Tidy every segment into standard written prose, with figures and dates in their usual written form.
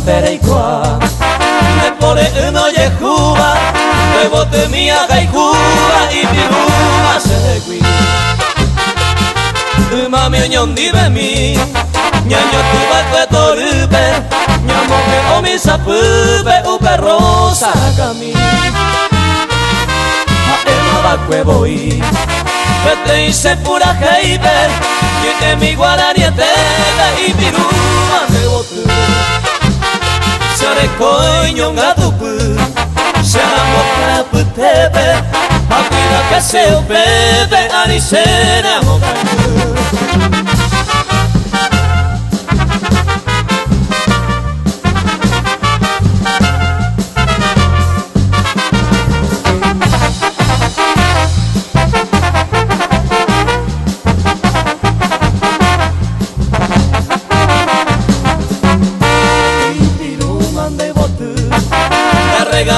pereikoa Depore uno yehuba Bebote mia gaikuba Ipiruma seregui Umami onyondi bemi Nyanyo tuba torube Nyamoke omi sapube Upe rosa kami Haema bakwe boi Bete ise pura heiber Yike mi guarani etebe Ipiruma bebote Sare koinyo ngatupu Sharamo kaputebe Apira que se bebe Arisena mokaku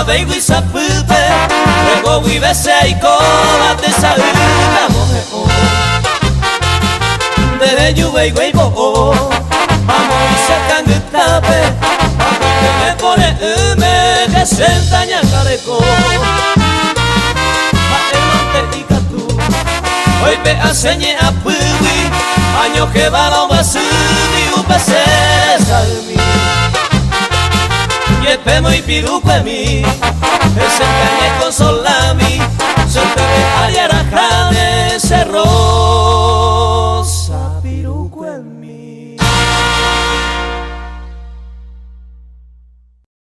Baby sapube, luego vive seiko, bate saúda mojeo. Dere yuve y bo, vamos y sacan gutape, que me pone hume que sentaña careco. Adelante y catu, hoy ve a señe a pubi, año que va la basuri, upese salmi. Yepemo y piruquemi Ese cañe con solami Soltame aliara jane cerro